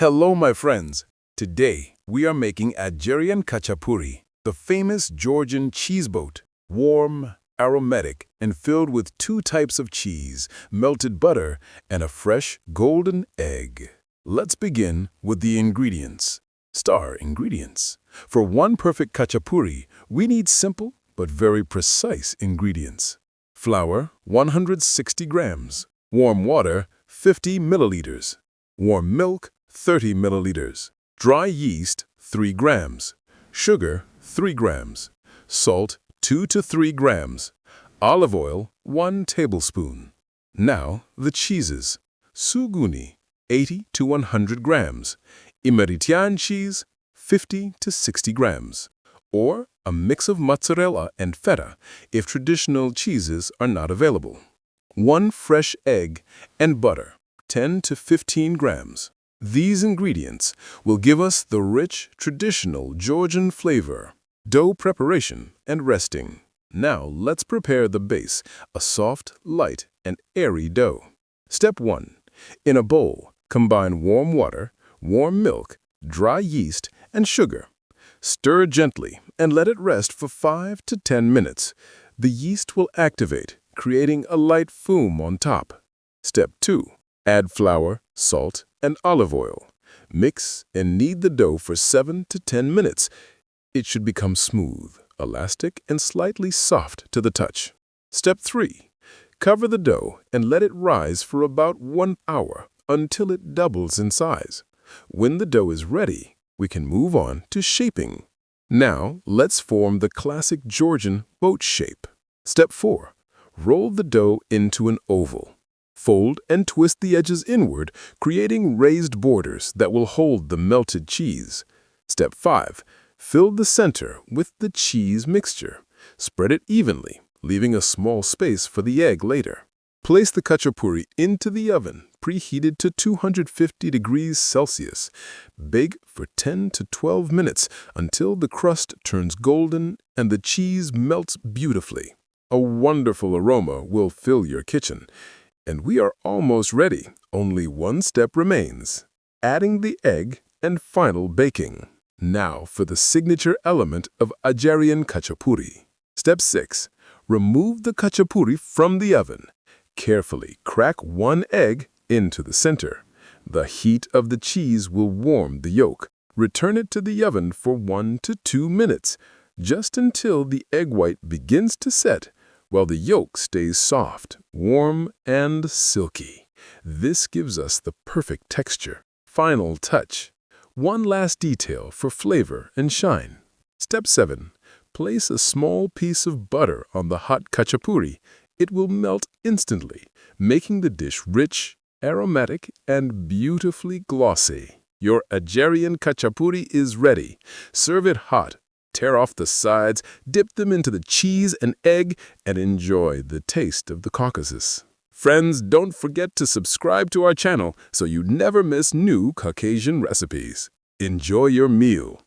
Hello, my friends. Today, we are making Adjarian Khachapuri, the famous Georgian cheese boat, warm, aromatic, and filled with two types of cheese, melted butter, and a fresh golden egg. Let's begin with the ingredients. Star ingredients. For one perfect khachapuri, we need simple but very precise ingredients. Flour, 160 grams. Warm water, 50 milliliters. Warm milk, 30 milliliters. Dry yeast, 3 grams. Sugar, 3 grams. Salt, 2 to 3 grams. Olive oil, 1 tablespoon. Now, the cheeses. Sulguni, 80 to 100 grams. Imeretian cheese, 50 to 60 grams. Or a mix of mozzarella and feta if traditional cheeses are not available. 1 fresh egg and butter, 10 to 15 grams. These ingredients will give us the rich, traditional Georgian flavor. Dough preparation and resting. Now let's prepare the base, a soft, light, and airy dough. Step 1. In a bowl, combine warm water, warm milk, dry yeast, and sugar. Stir gently and let it rest for 5 to 10 minutes. The yeast will activate, creating a light foam on top. Step 2. Add flour, salt, and olive oil. Mix and knead the dough for 7 to 10 minutes. It should become smooth, elastic, and slightly soft to the touch. Step 3. Cover the dough and let it rise for about 1 hour until it doubles in size. When the dough is ready, we can move on to shaping. Now, let's form the classic Georgian boat shape. Step 4. Roll the dough into an oval. Fold and twist the edges inward, creating raised borders that will hold the melted cheese. Step 5. Fill the center with the cheese mixture. Spread it evenly, leaving a small space for the egg later. Place the khachapuri into the oven, preheated to 250 degrees Celsius. Bake for 10 to 12 minutes until the crust turns golden and the cheese melts beautifully. A wonderful aroma will fill your kitchen. And we are almost ready. Only one step remains: adding the egg and final baking. Now for the signature element of Adjarian Khachapuri. Step 6. Remove the khachapuri from the oven. Carefully crack 1 egg into the center. The heat of the cheese will warm the yolk. Return it to the oven for 1 to 2 minutes, just until the egg white begins to set, while the yolk stays soft, warm, and silky. This gives us the perfect texture. Final touch. One last detail for flavor and shine. Step 7. Place a small piece of butter on the hot khachapuri. It will melt instantly, making the dish rich, aromatic, and beautifully glossy. Your Adjarian Khachapuri is ready. Serve it hot. Tear off the sides, dip them into the cheese and egg, and enjoy the taste of the Caucasus. Friends, don't forget to subscribe to our channel so you never miss new Caucasian recipes. Enjoy your meal.